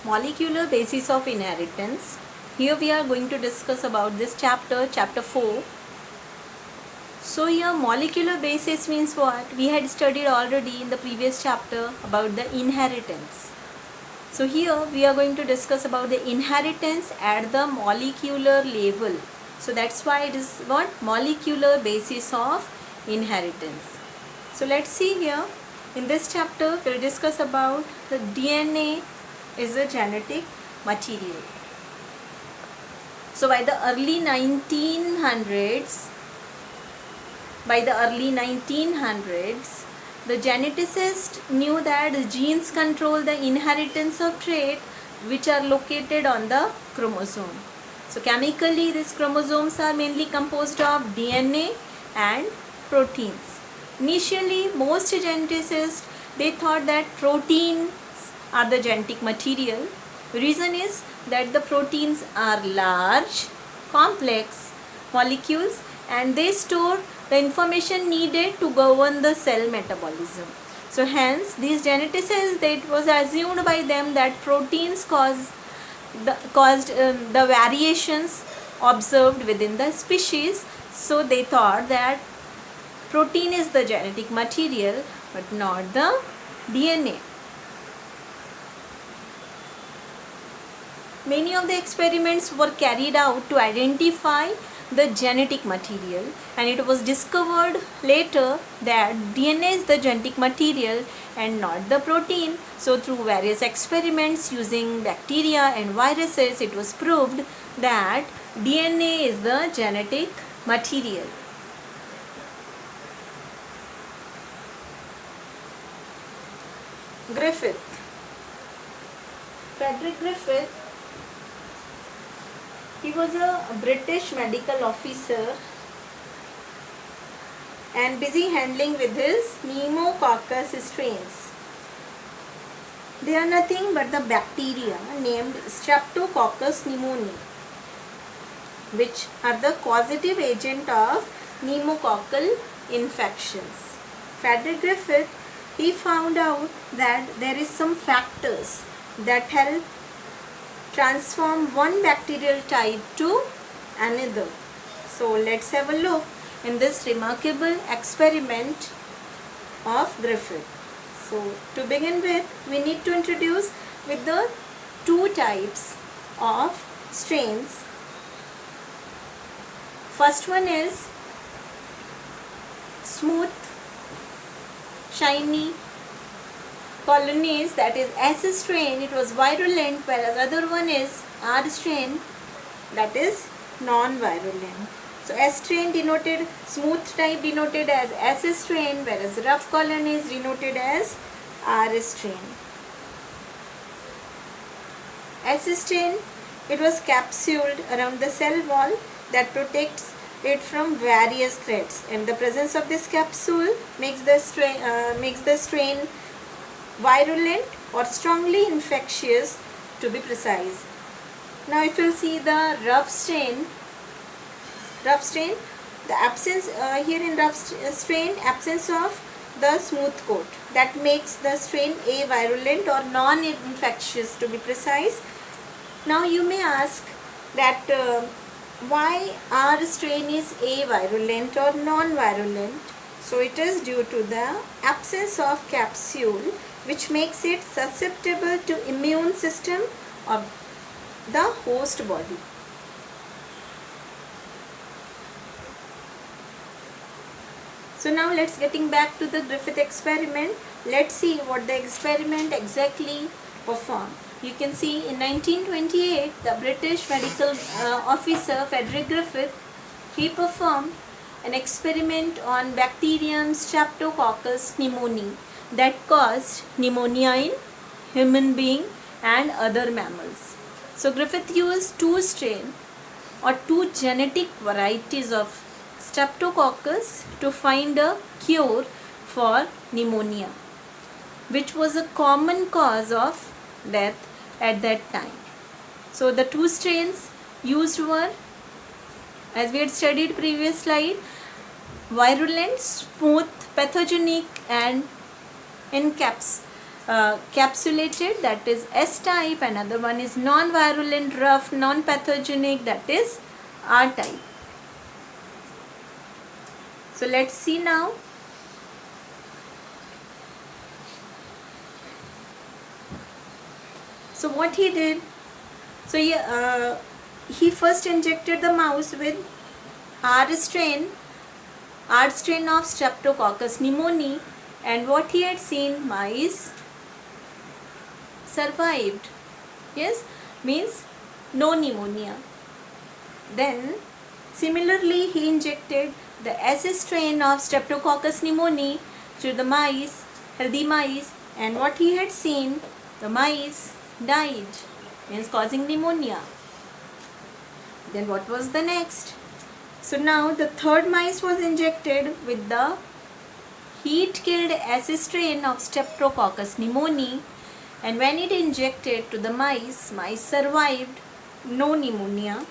Molecular basis of inheritance. Here we are going to discuss about this chapter 4. So here molecular basis means what? We had studied already in the previous chapter about the inheritance. So here we are going to discuss about the inheritance at the molecular level. So that's why it is what? Molecular basis of inheritance. So let's see here. In this chapter we'll discuss about the DNA is a genetic material. So by the early 1900s, the geneticists knew that genes control the inheritance of traits which are located on the chromosome. So chemically these chromosomes are mainly composed of DNA and proteins. Initially most geneticists, they thought that proteins are the genetic material. Reason is that the proteins are large, complex molecules and they store the information needed to govern the cell metabolism. So hence these geneticists, it was assumed by them that proteins caused the variations observed within the species. So they thought that protein is the genetic material but not the DNA. Many of the experiments were carried out to identify the genetic material, and it was discovered later that DNA is the genetic material and not the protein. So through various experiments using bacteria and viruses, it was proved that DNA is the genetic material. Frederick Griffith, he was a British medical officer and busy handling with his pneumococcus strains. They are nothing but the bacteria named Streptococcus pneumoniae, which are the causative agent of pneumococcal infections. Frederick Griffith, he found out that there is some factors that help transform one bacterial type to another. So let's have a look in this remarkable experiment of Griffith. So to begin with, we need to introduce with the two types of strains. First one is smooth, shiny colonies, that is S strain, it was virulent, whereas other one is R strain, that is non-virulent. So S strain denoted, smooth type denoted as S strain, whereas rough colonies denoted as R strain. S strain, it was capsuled around the cell wall that protects it from various threats, and the presence of this capsule makes the strain virulent or strongly infectious, to be precise. Now if you see the rough strain, the absence here in rough strain, absence of the smooth coat, that makes the strain avirulent or non-infectious, to be precise. Now you may ask that why R strain is avirulent or non-virulent? So it is due to the absence of capsule, which makes it susceptible to immune system of the host body. So now let's getting back to the Griffith experiment. Let's see what the experiment exactly performed. You can see in 1928, the British medical officer Frederick Griffith, he performed an experiment on bacterium Streptococcus pneumoniae that caused pneumonia in human being and other mammals. So Griffith used two strain or two genetic varieties of Streptococcus to find a cure for pneumonia, which was a common cause of death at that time. So the two strains used were, as we had studied previous slide, virulent, smooth, pathogenic and capsulated, that is S type. Another one is non-virulent, rough, non-pathogenic, that is R type. So let's see now. So what he did, so he first injected the mouse with R strain of Streptococcus pneumoniae, and what he had seen, mice survived. Yes, means no pneumonia. Then similarly he injected the S strain of Streptococcus pneumoniae to the mice, healthy mice, and what he had seen, the mice died, means causing pneumonia. Then what was the next? So now the third mice was injected with the heat-killed S strain of Streptococcus pneumoniae, and when it injected to the mice survived, no pneumonia.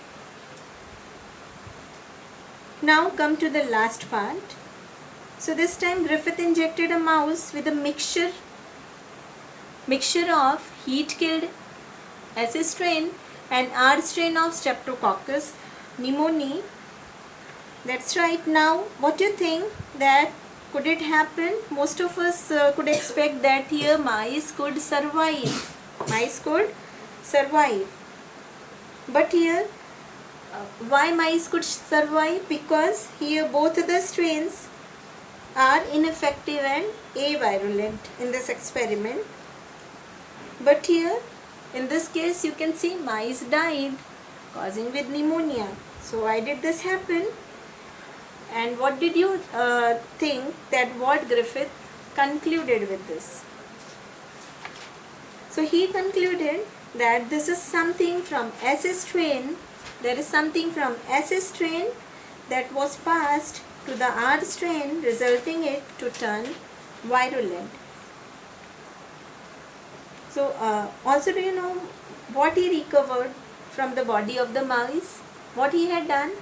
Now come to the last part. So this time Griffith injected a mouse with a mixture of heat-killed S strain and R strain of Streptococcus pneumoniae. That's right. Now what do you think, that could it happen? Most of us could expect that here mice could survive. But here why mice could survive? Because here both the strains are ineffective and avirulent in this experiment. But here in this case you can see mice died, causing with pneumonia. So why did this happen? And what did you think, that what Griffith concluded with this? So he concluded that this is something from S strain. There is something from S strain that was passed to the R strain, resulting it to turn virulent. So also, do you know what he recovered from the body of the mice? What he had done,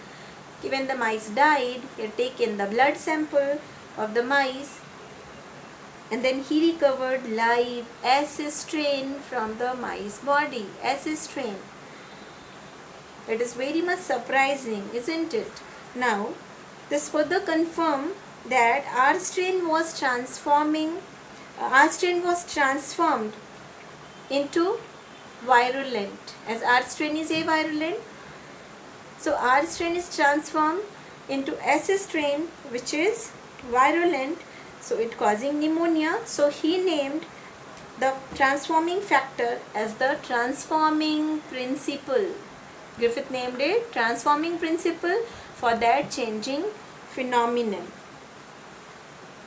when the mice died, he had taken the blood sample of the mice, and then he recovered live S strain from the mice body. S strain. It is very much surprising, isn't it? Now this further confirmed that R strain was transformed into virulent, as R strain is avirulent. So R strain is transformed into S strain, which is virulent, so it causing pneumonia. So he named the transforming factor as the transforming principle. Griffith named it transforming principle for that changing phenomenon.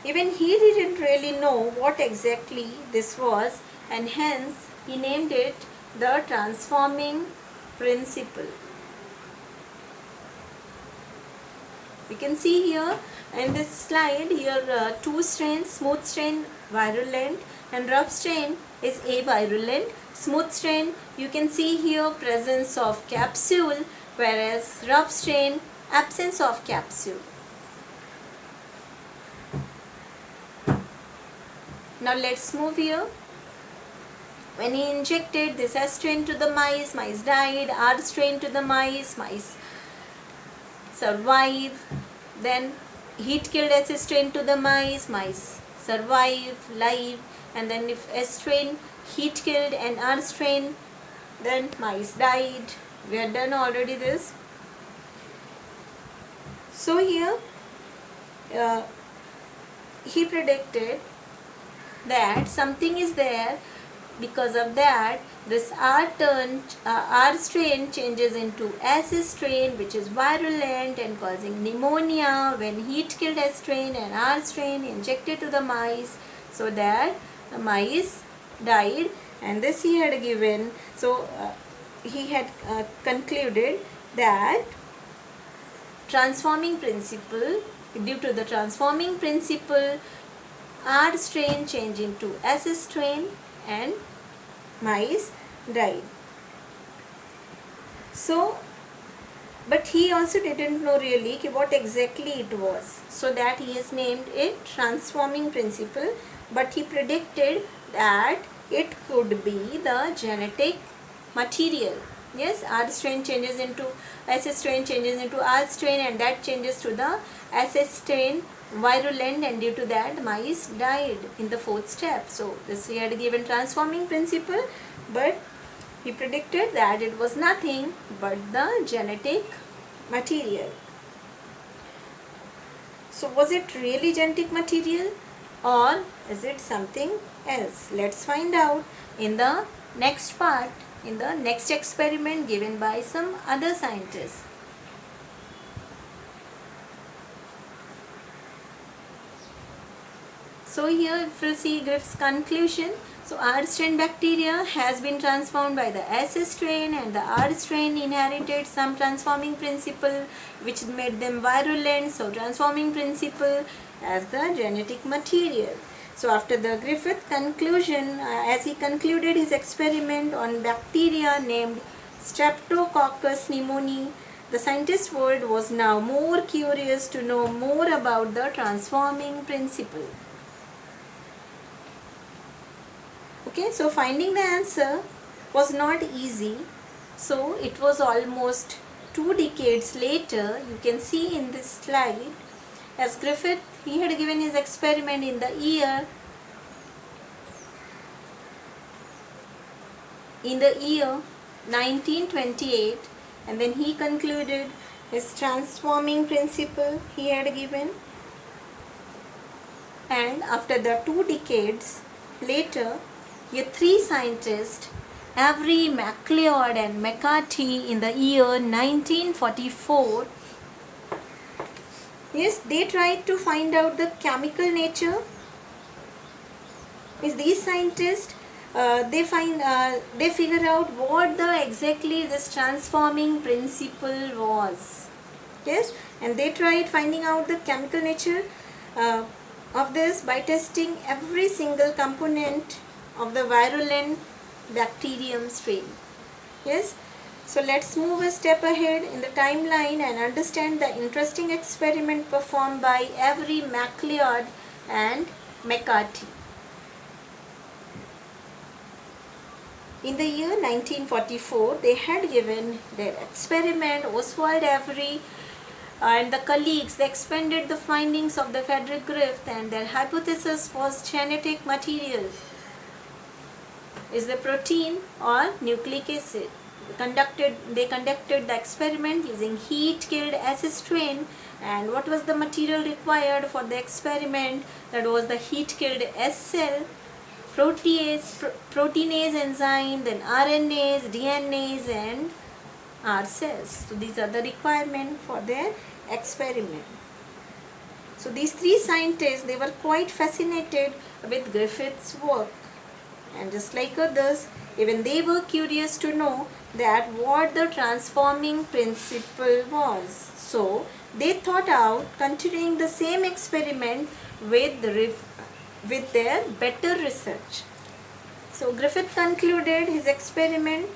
Even he didn't really know what exactly this was, and hence he named it the transforming principle. We can see here in this slide, here two strains, smooth strain virulent and rough strain is avirulent. Smooth strain, you can see here presence of capsule, whereas rough strain absence of capsule. Now let's move here. When he injected this S strain to the mice, mice died. R strain to the mice, mice survive. Then heat killed S strain to the mice, mice survive, live. And then if S strain heat killed and R strain, then mice died. We have done already this. So here he predicted that something is there. Because of that, this R strain changes into S strain, which is virulent and causing pneumonia when heat killed S strain and R strain injected to the mice, so that the mice died. And this he had given. So he had concluded that transforming principle, due to the transforming principle, R strain changed into S strain and mice died. So, but he also didn't know really what exactly it was, so that he has named it transforming principle. but he predicted that it could be the genetic material. Yes, R strain changes into S strain changes into R strain, and that changes to the S strain virulent, and due to that mice died in the fourth step. So this he had given transforming principle, but he predicted that it was nothing but the genetic material. So was it really genetic material or is it something else? Let's find out in the next part, in the next experiment given by some other scientists. So here if we'll see Griff's conclusion. So R strain bacteria has been transformed by the S strain, and the R strain inherited some transforming principle which made them virulent. So transforming principle as the genetic material. So after the Griffith conclusion, as he concluded his experiment on bacteria named Streptococcus pneumoniae, the scientist world was now more curious to know more about the transforming principle. Okay, so finding the answer was not easy. So it was almost 2 decades later. You can see in this slide, as Griffith, he had given his experiment in the year 1928, and then he concluded his transforming principle he had given, and after the 2 decades later, 3 scientists, Avery, MacLeod and McCarthy, in the year 1944, yes, they tried to find out the chemical nature. Is these scientists they figure out what the exactly this transforming principle was. Yes, and they tried finding out the chemical nature of this by testing every single component of the virulent bacterium strain. Yes, so let's move a step ahead in the timeline and understand the interesting experiment performed by Avery, MacLeod and McCarthy. In the year 1944, they had given their experiment. Oswald Avery and the colleagues, they expanded the findings of the Frederick Griffith, and their hypothesis was genetic material is the protein or nucleic acid. They conducted the experiment using heat-killed S strain, and what was the material required for the experiment? That was the heat-killed S cell, proteinase enzyme, then RNAs, DNAs and R cells. So these are the requirements for their experiment. So these 3 scientists, they were quite fascinated with Griffith's work, and just like others, even they were curious to know that what the transforming principle was. So they thought out continuing the same experiment with their better research. So Griffith concluded his experiment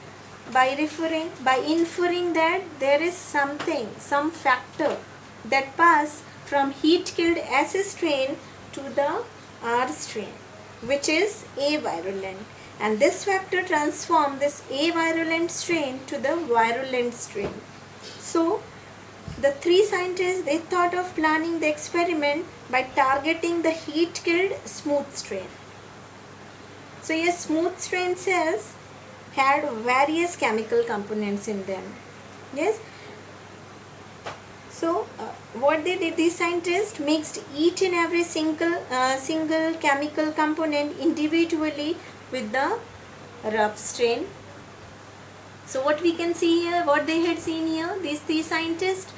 by inferring that there is some factor that pass from heat-killed S strain to the R strain, which is avirulent, and this factor transformed this avirulent strain to the virulent strain. So the 3 scientists, they thought of planning the experiment by targeting the heat-killed smooth strain. So yes, smooth strain cells had various chemical components in them. Yes. So what they did, these scientists mixed each and every single chemical component individually with the rough strain. So what we can see here, what they had seen here, these 3 scientists,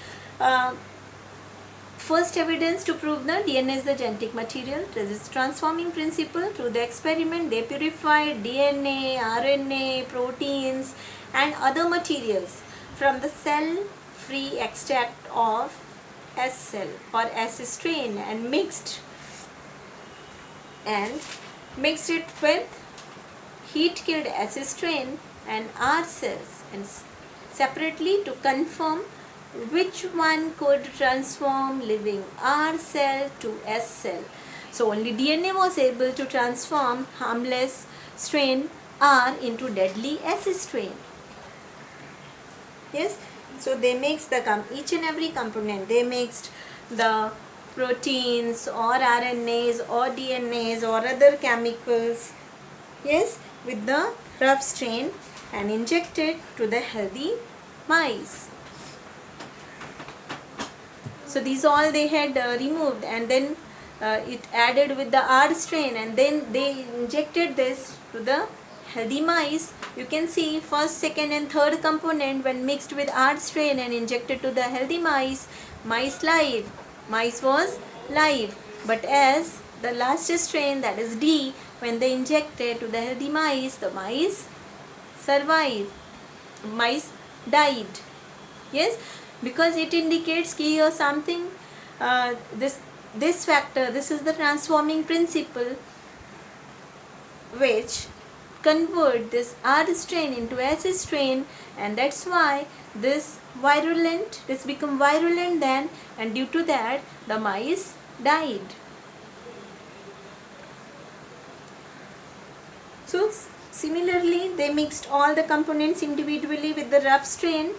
first evidence to prove the DNA is the genetic material. This is transforming principle. Through the experiment, they purified DNA, RNA, proteins and other materials from the cell-free extract of S cell or S strain and mixed it with heat-killed S strain and R cells, and separately to confirm which one could transform living R cell to S cell. So only DNA was able to transform harmless strain R into deadly S strain. Yes, so they mixed each and every component. They mixed the proteins or RNAs or DNAs or other chemicals, yes, with the rough strain and injected to the healthy mice. So these all they had removed, and then it added with the R strain, and then they injected this to the healthy mice. You can see first, second and third component when mixed with R strain and injected to the healthy mice, mice live, mice was live. But as the last strain, that is D, when they injected to the healthy mice, the mice survived, mice died. Yes, because it indicates here something, this factor, this is the transforming principle which convert this R strain into S strain, and that's why this become virulent then, and due to that the mice died. So similarly they mixed all the components individually with the rough strain,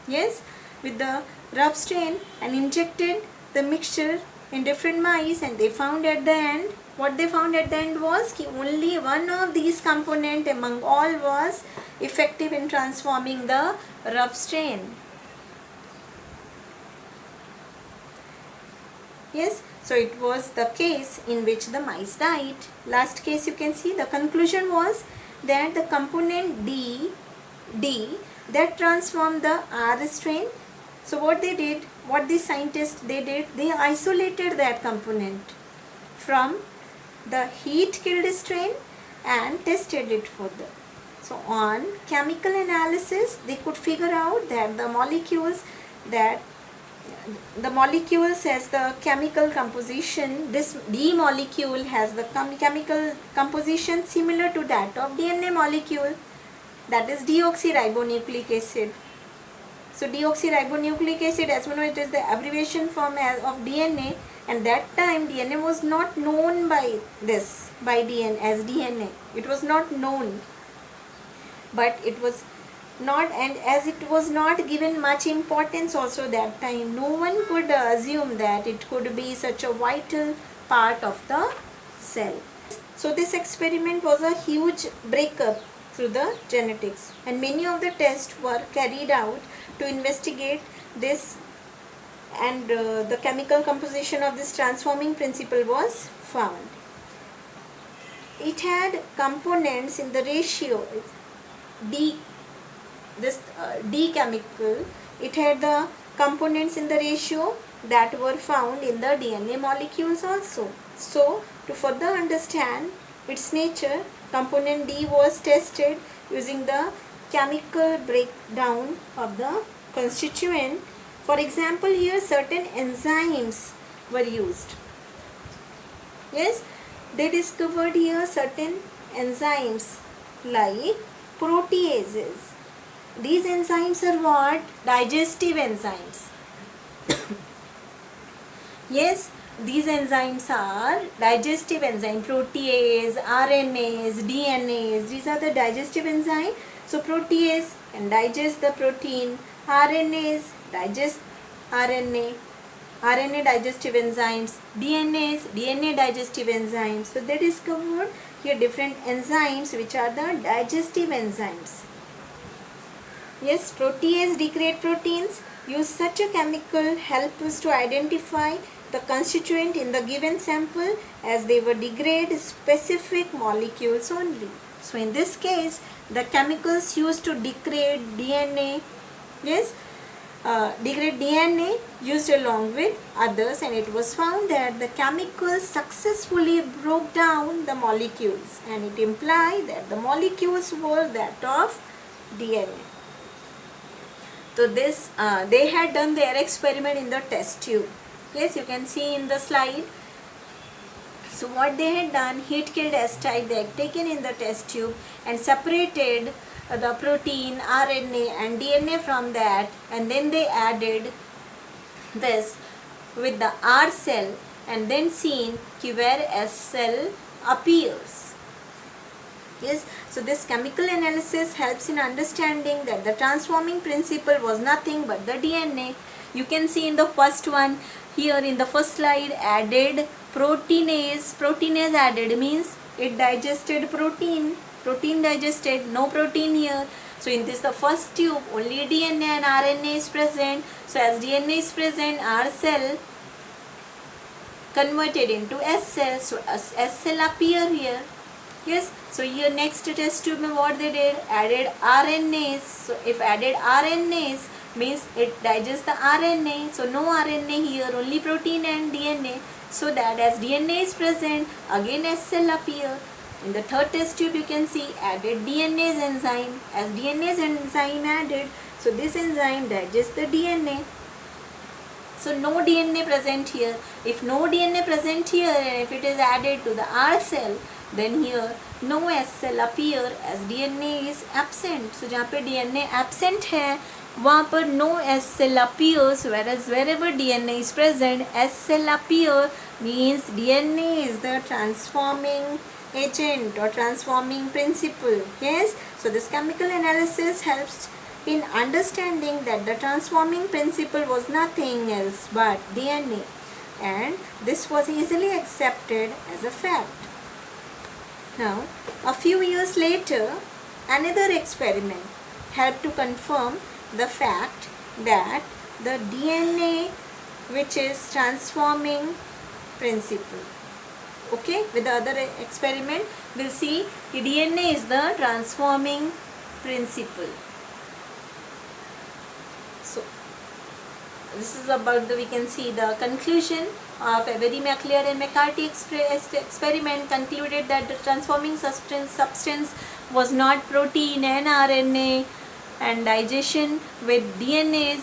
yes, with the rough strain, and injected the mixture in different mice, and they found at the end, what they found at the end was that only one of these components among all was effective in transforming the rough strain. Yes, so it was the case in which the mice died. Last case you can see the conclusion was that the component D that transformed the R strain. So what they did, what the scientists they did, they isolated that component from the heat killed strain and tested it further. So on chemical analysis they could figure out that the molecules has the chemical composition, this D molecule has the chemical composition similar to that of DNA molecule, that is deoxyribonucleic acid. So deoxyribonucleic acid, as we know, it is the abbreviation form of DNA, and that time DNA was not known by DNA as DNA. It was not known, but it was not, and as it was not given much importance also that time, no one could assume that it could be such a vital part of the cell. So this experiment was a huge breakup through the genetics, and many of the tests were carried out to investigate this, and the chemical composition of this transforming principle was found. It had components in the ratio D, this D chemical, it had the components in the ratio that were found in the DNA molecules also. So to further understand its nature, component D was tested using the chemical breakdown of the constituent. For example, here certain enzymes were used. Yes, they discovered here certain enzymes like proteases. These enzymes are what? Digestive enzymes. Yes, these enzymes are digestive enzymes. Protease, RNAs, DNAs, these are the digestive enzymes. So protease can digest the protein, RNAs digest RNA, RNA digestive enzymes, DNA digestive enzymes. So they discovered here different enzymes which are the digestive enzymes. Yes, protease degrade proteins. Use such a chemical help us to identify the constituent in the given sample, as they will degrade specific molecules only. So in this case, the chemicals used to degrade DNA, yes, degrade DNA used along with others, and it was found that the chemicals successfully broke down the molecules, and it implied that the molecules were that of DNA. So this they had done their experiment in the test tube. Yes, you can see in the slide. So what they had done, heat killed S type they had taken in the test tube and separated the protein, RNA and DNA from that, and then they added this with the R cell and then seen where S cell appears. Yes, so this chemical analysis helps in understanding that the transforming principle was nothing but the DNA. You can see in the first one, here in the first slide, added proteinase. Proteinase added means it digested protein. Protein digested, no protein here. So in this, the first tube, only DNA and RNA is present. So as DNA is present, R cell converted into S cell. So S cell appear here. Yes, so here next test tube what they did, added RNAs. So if added RNAs means it digests the RNA. So no RNA here, only protein and DNA. So that as DNA is present, again S cell appear. In the third test tube you can see added DNase enzyme. As DNase enzyme added, so this enzyme digests the DNA. So no DNA present here. If no DNA present here and if it is added to the R cell, then here no S cell appear as DNA is absent. So जहाँ पे DNA absent है वहाँ पर no S cell appears, whereas wherever DNA is present S cell appear means DNA is the transforming agent or transforming principle. Yes, so this chemical analysis helps in understanding that the transforming principle was nothing else but DNA, and this was easily accepted as a fact. Now, a few years later, another experiment helped to confirm the fact that the DNA, which is transforming principle. Okay, with the other experiment, we'll see the DNA is the transforming principle. So, this is about we can see the conclusion of Avery McLeod and McCarthy experiment concluded that the transforming substance was not protein and RNA, and digestion with DNAs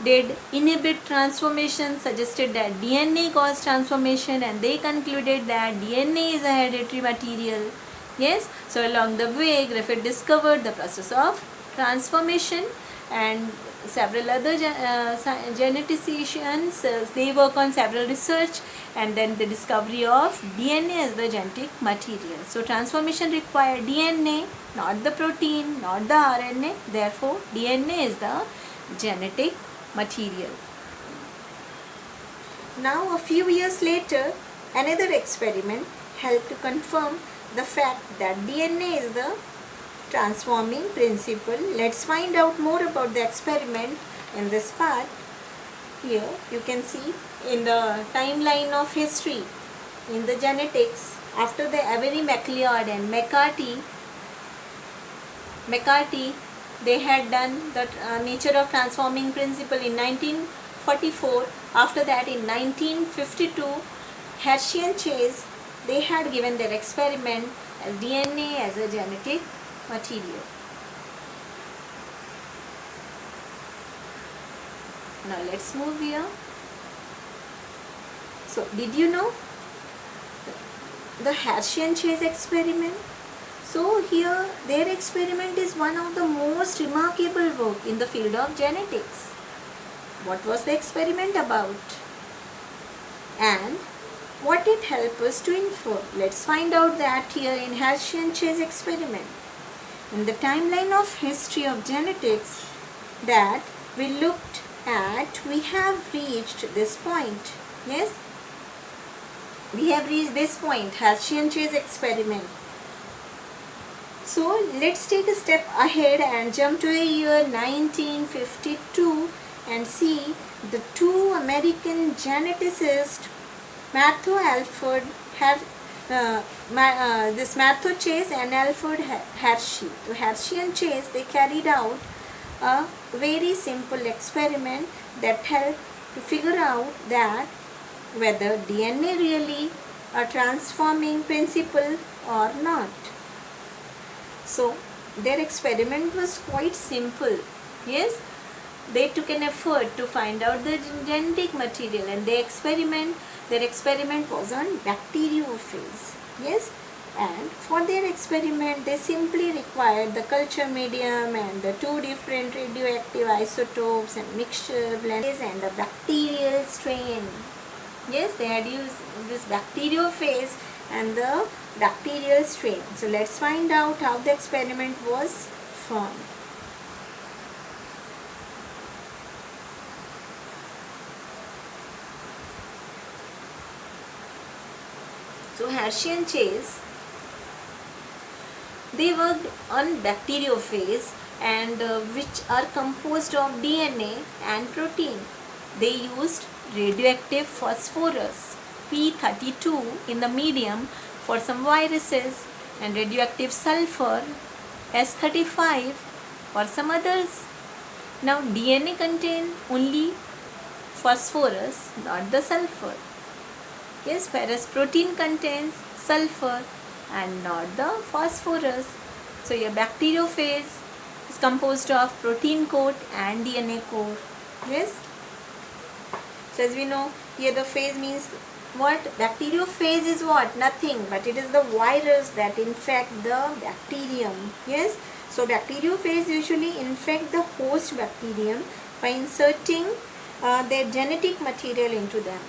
did inhibit transformation, suggested that DNA caused transformation, and they concluded that DNA is a hereditary material. Yes, so along the way Griffith discovered the process of transformation, and several other geneticians they work on several research, and then the discovery of DNA as the genetic material. So transformation required DNA, not the protein, not the RNA. Therefore DNA is the genetic material. Now a few years later, another experiment helped to confirm the fact that DNA is the transforming principle. Let's find out more about the experiment in this part. Here you can see in the timeline of history in the genetics, after the Avery McLeod and McCarthy they had done the nature of transforming principle in 1944. After that in 1952 Hershey and Chase they had given their experiment as DNA as a genetic material. Now let's move here. So did you know the Hershey and Chase experiment? So here their experiment is one of the most remarkable work in the field of genetics. What was the experiment about? And what it helped us to infer? Let's find out that here in Hershey and Chase experiment. In the timeline of history of genetics that we looked at, we have reached this point. Yes, we have reached this point, Hershey and Chase experiment. So let's take a step ahead and jump to the year 1952 and see the two American geneticists, Matthew Chase and Alfred Hershey. So Hershey and Chase they carried out a very simple experiment that helped to figure out that whether DNA really a transforming principle or not. So their experiment was quite simple. Yes, they took an effort to find out the genetic material, and their experiment was on bacteriophage. Yes, and for their experiment they simply required the culture medium and the two different radioactive isotopes and mixture blends and a bacterial strain. Yes, they had used this bacteriophage and the bacterial strain. So let's find out how the experiment was formed. So Hershey and Chase, they worked on bacteriophage and which are composed of DNA and protein. They used radioactive phosphorus P32 in the medium for some viruses and radioactive sulfur S35 for some others. Now DNA contain only phosphorus, not the sulfur. Yes, whereas protein contains sulfur and not the phosphorus. So your bacteriophage is composed of protein coat and DNA core. Yes. So as we know, here the phase means what? Bacteriophage is what? Nothing, but it is the virus that infect the bacterium. Yes. So bacteriophage usually infect the host bacterium by inserting their genetic material into them.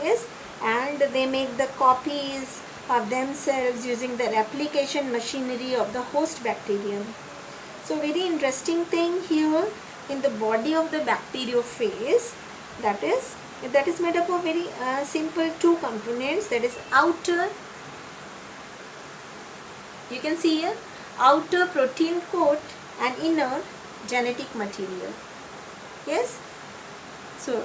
Yes. And they make the copies of themselves using the replication machinery of the host bacterium. So very interesting thing here in the body of the bacteriophage, that is made up of very simple two components, that is outer, you can see here, outer protein coat and inner genetic material. Yes. So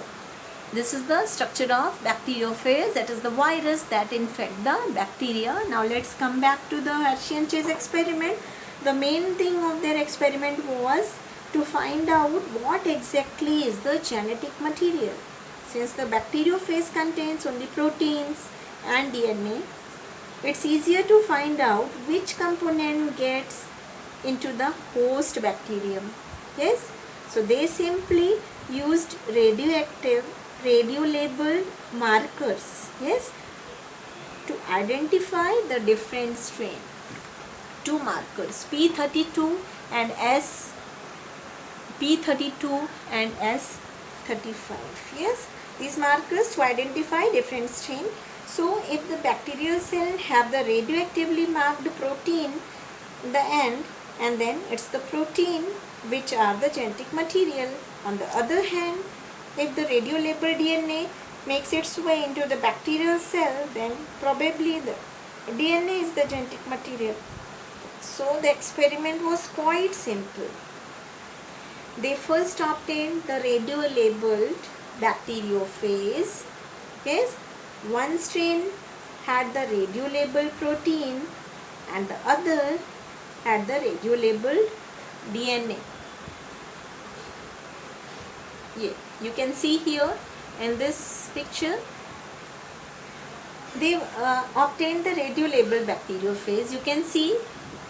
this is the structure of bacteriophage, that is the virus that infect the bacteria. Now let's come back to the Hershey and Chase experiment. The main thing of their experiment was to find out what exactly is the genetic material. Since the bacteriophage contains only proteins and DNA, it's easier to find out which component gets into the host bacterium. Yes, so they simply used radio-labeled markers, yes, to identify the different strain. Two markers, P32 and P32 and S35. Yes, these markers to identify different strain. So if the bacterial cell have the radioactively marked protein in the end, and then it's the protein which are the genetic material. On the other hand, if the radio-labeled DNA makes its way into the bacterial cell, then probably the DNA is the genetic material. So the experiment was quite simple. They first obtained the radio-labeled bacteriophage. Yes, one strain had the radio-labeled protein and the other had the radio-labeled DNA. Yeah, you can see here in this picture, they obtained the radio-labeled bacteriophage. You can see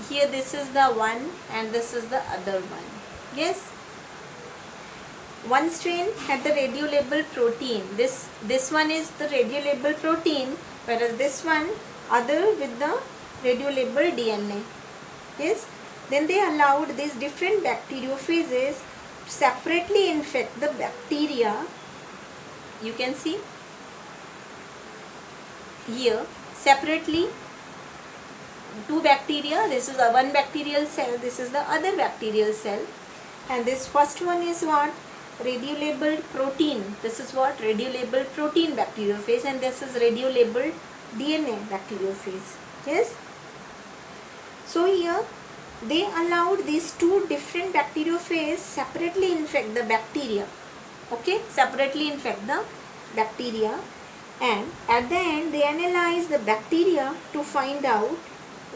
here, this is the one and this is the other one. Yes, one strain had the radio-labeled protein. This one is the radio-labeled protein, whereas this one other with the radio-labeled DNA. Yes, then they allowed these different bacteriophages separately infect the bacteria. You can see here separately two bacteria. This is the one bacterial cell, this is the other bacterial cell, and this first one is what? Radio-labeled protein. This is what? Radio-labeled protein bacteriophage, and this is radio-labeled DNA bacteriophage. Yes. So here they allowed these two different bacteriophages separately infect the bacteria. Okay, separately infect the bacteria, and at the end they analyzed the bacteria to find out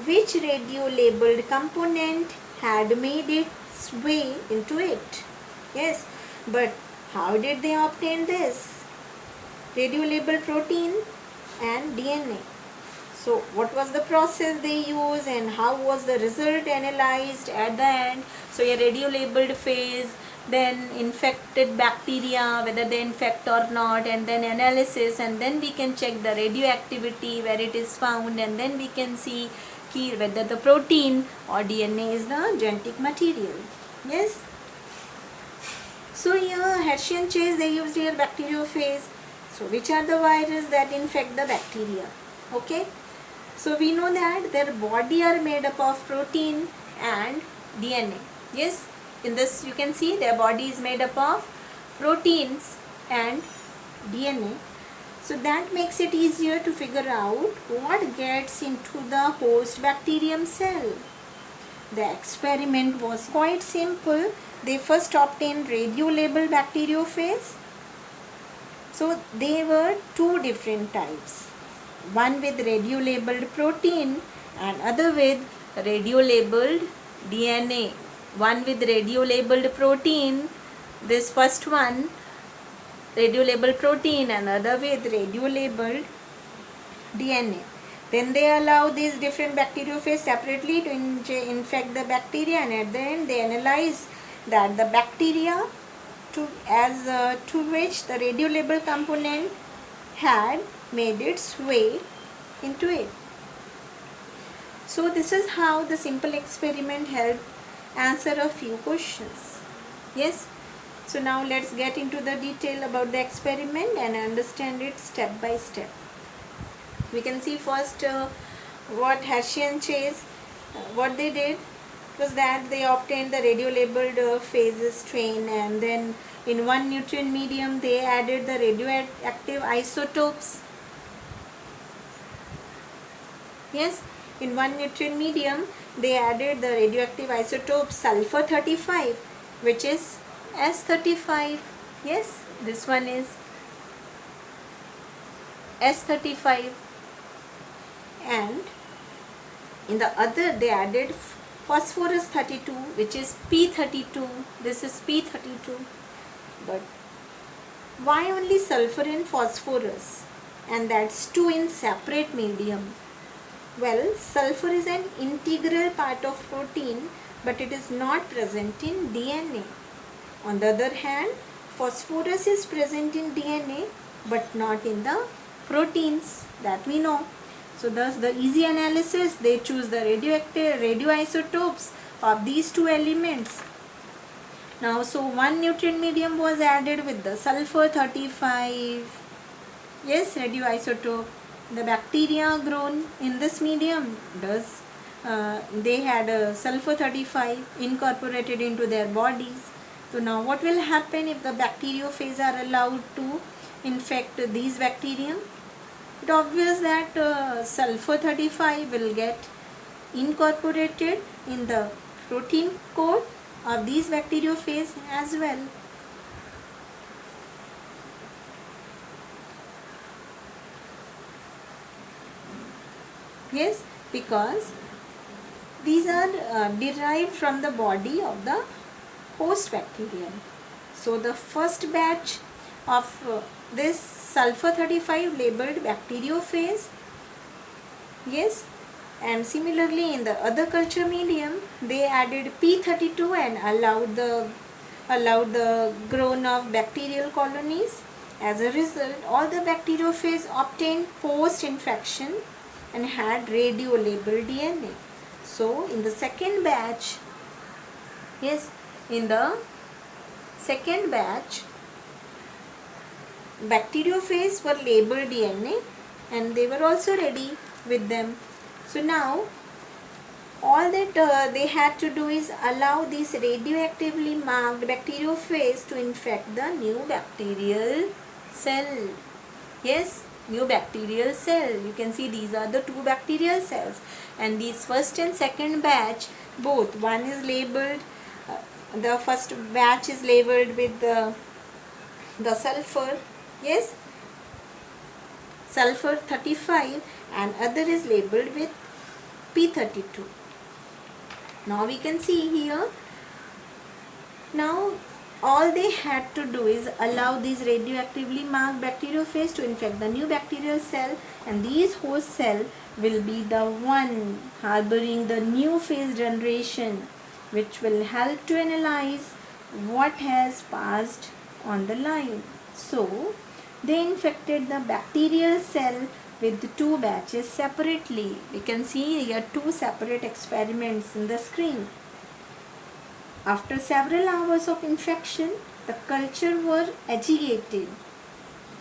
which radio-labeled component had made its way into it. Yes, but how did they obtain this? Radio-labeled protein and DNA. So what was the process they used and how was the result analyzed at the end? So a radio-labeled phase, then infected bacteria, whether they infect or not, and then analysis, and then we can check the radioactivity where it is found, and then we can see whether the protein or DNA is the genetic material. Yes. So here Hershey and Chase, they used here bacteriophage. So which are the viruses that infect the bacteria? Okay. So we know that their body are made up of protein and DNA. Yes, in this you can see their body is made up of proteins and DNA. So that makes it easier to figure out what gets into the host bacterium cell. The experiment was quite simple. They first obtained radio-labeled bacteriophage. So there were two different types. One with radio-labeled protein and other with radio-labeled DNA. One with radio-labeled protein, this first one radio-labeled protein, and other with radio-labeled DNA. Then they allow these different bacteriophages separately to infect the bacteria, and at the end they analyze that the bacteria to which the radio-labeled component had made its way into it. So this is how the simple experiment helped answer a few questions. Yes. So now let's get into the detail about the experiment and understand it step by step. We can see first what Hershey and Chase, what they did was that they obtained the radio-labeled phase strain, and then in one nutrient medium they added the radioactive isotopes. Yes, in one nutrient medium they added the radioactive isotope sulfur 35, which is S35. Yes, this one is S35, and in the other they added phosphorus 32, which is P32. This is P32. But why only sulfur and phosphorus, and that's two in separate medium? Well, sulfur is an integral part of protein, but it is not present in DNA. On the other hand, phosphorus is present in DNA but not in the proteins, that we know. So thus the easy analysis, they choose the radioisotopes of these two elements. Now so one nutrient medium was added with the sulfur 35, yes, radioisotope. The bacteria grown in this medium they had sulfur 35 incorporated into their bodies. So now what will happen if the bacteriophages are allowed to infect these bacterium? It obvious that sulfur 35 will get incorporated in the protein coat of these bacteriophages as well. Yes, because these are derived from the body of the host bacterium. So the first batch of this sulfur 35 labeled bacteriophage, yes, and similarly in the other culture medium they added P32 and allowed the growth of bacterial colonies. As a result, all the bacteriophages obtained post-infection and had radio-labeled DNA. So in the second batch, yes, in the second batch, bacteriophages were labeled DNA and they were also ready with them. So now all that they had to do is allow these radioactively marked bacteriophage to infect the new bacterial cell. Yes, new bacterial cell. You can see these are the two bacterial cells, and these first and second batch both, one is labeled, the first batch is labeled with the sulfur, yes, sulfur 35, and other is labeled with P32. Now we can see here, now all they had to do is allow these radioactively marked bacteriophage to infect the new bacterial cell, and these host cell will be the one harboring the new phase generation, which will help to analyze what has passed on the line. So they infected the bacterial cell with two batches separately. We can see here two separate experiments in the screen. After several hours of infection, the culture were agitated.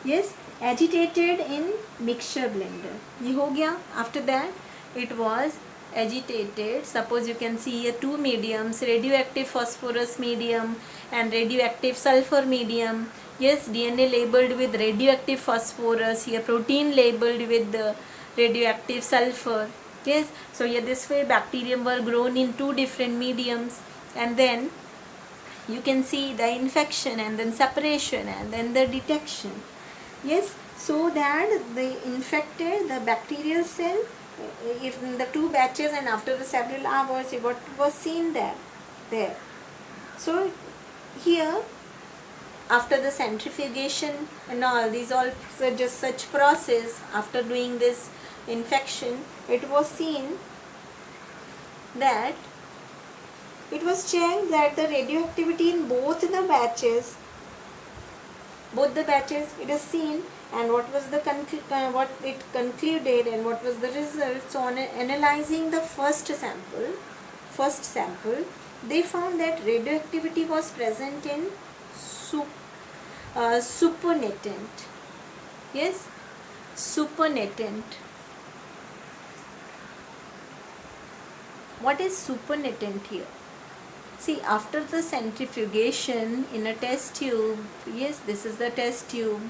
Yes, agitated in mixture blender. ये हो गया. After that, it was agitated. Suppose you can see here two mediums, radioactive phosphorus medium and radioactive sulfur medium. Yes, DNA labeled with radioactive phosphorus, here protein labeled with the radioactive sulfur. Yes, so here this way bacterium were grown in two different mediums, and then you can see the infection and then separation and then the detection. Yes, so that they infected the bacterial cell if in the two batches, and after the several hours what was seen there. So here after the centrifugation and all these all just such process, after doing this infection, it was seen that it was checked that the radioactivity in both the batches it is seen, and what was the what it concluded and what was the result. So on analyzing the first sample, they found that radioactivity was present in supernatant. Yes, supernatant. What is supernatant here? See, after the centrifugation in a test tube, yes, this is the test tube.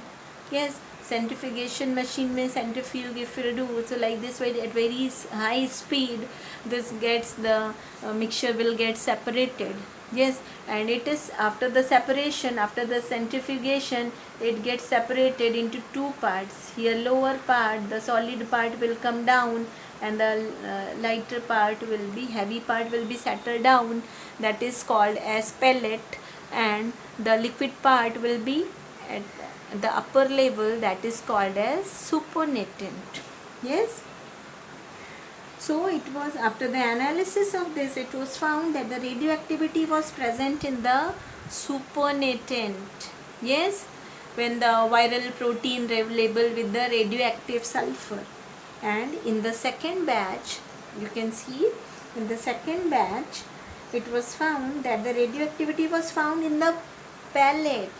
Yes, centrifugation machine में centrifuge if you do, so like this way at very high speed, this gets the mixture will get separated. Yes, and it is after the separation, after the centrifugation, it gets separated into two parts. Here lower part, the solid part will come down, and the lighter part will be, heavy part will be settled down, that is called as pellet, and the liquid part will be at the upper level, that is called as supernatant. Yes, so it was after the analysis of this, it was found that the radioactivity was present in the supernatant. Yes, when the viral protein labeled with the radioactive sulfur. And in the second batch, you can see in the second batch, it was found that the radioactivity was found in the pellet.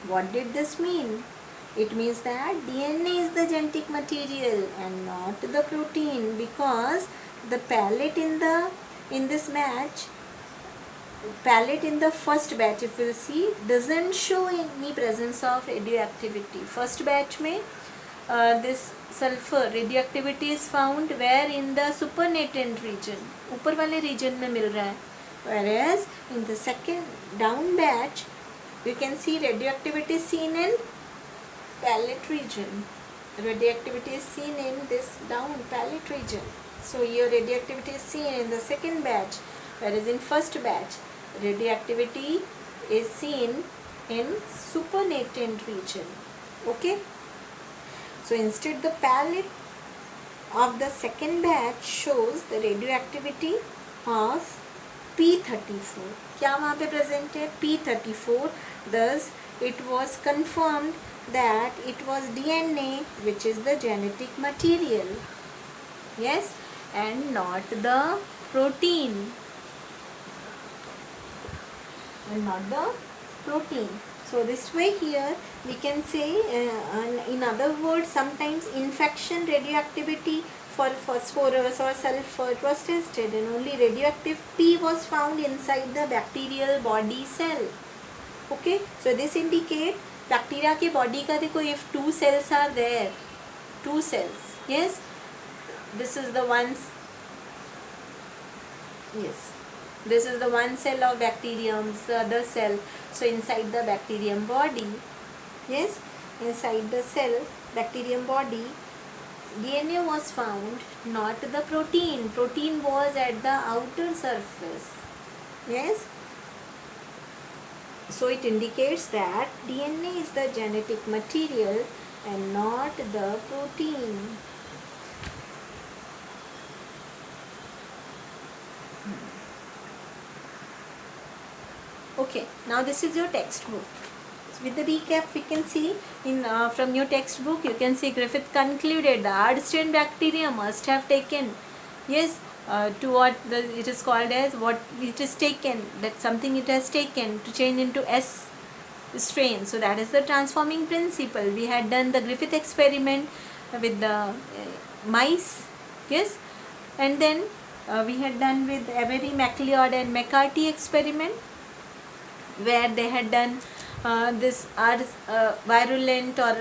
What did this mean? It means that DNA is the genetic material and not the protein, because the pellet in this batch, pellet in the first batch, if you see, doesn't show any presence of radioactivity. First batch mein this sulfur radioactivity is found where in the supernatant region, ऊपर वाले region में मिल रहा है, whereas in the second down batch you can see radioactivity is seen in pellet region. Radioactivity is seen in this down pellet region. So here radioactivity is seen in the second batch, whereas in first batch radioactivity is seen in supernatant region. Okay. So instead the pellet of the second batch shows the radioactivity of P34. क्या वहाँ पे present है? P34. Thus it was confirmed that it was DNA, which is the genetic material. Yes, and not the protein. So this way here we can say, in other words, sometimes infection radioactivity for phosphorus or sulfur was tested, and only radioactive P was found inside the bacterial body cell. Okay, so this indicates bacteria के body का देखो, if two cells are there, two cells, yes, this is the one, yes, this is the one cell of bacterium, the other cell. So inside the bacterium body, yes, inside the cell bacterium body, DNA was found, not the protein. Protein was at the outer surface. Yes, so it indicates that DNA is the genetic material and not the protein. Okay, now this is your textbook. So with the recap, we can see in from your textbook, you can see Griffith concluded the hard strain bacteria must have taken, yes, to what it is called as, what it is taken, that something it has taken to change into S strain. So that is the transforming principle. We had done the Griffith experiment with the mice, yes, and then we had done with Avery, MacLeod and McCarthy experiment, where they had done this virulent, or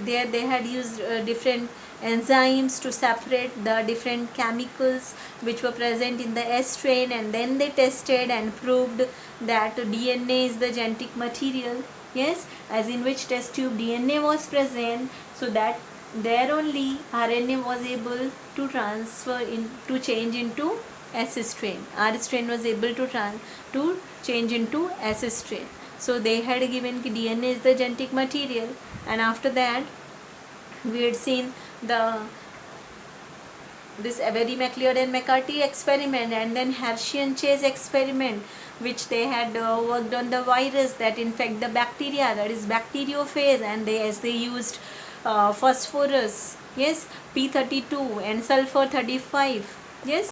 there they had used different enzymes to separate the different chemicals which were present in the S strain, and then they tested and proved that DNA is the genetic material, yes, as in which test tube DNA was present, so that there only RNA was able to transfer in, to change into S strain. R strain was able to change into S strain. So they had given DNA is the genetic material, and after that we had seen this Avery, MacLeod and McCarthy experiment, and then Hershey and Chase experiment, which they had worked on the virus that infect the bacteria, that is bacteriophage, and they used phosphorus, yes, P32 and sulfur 35, yes.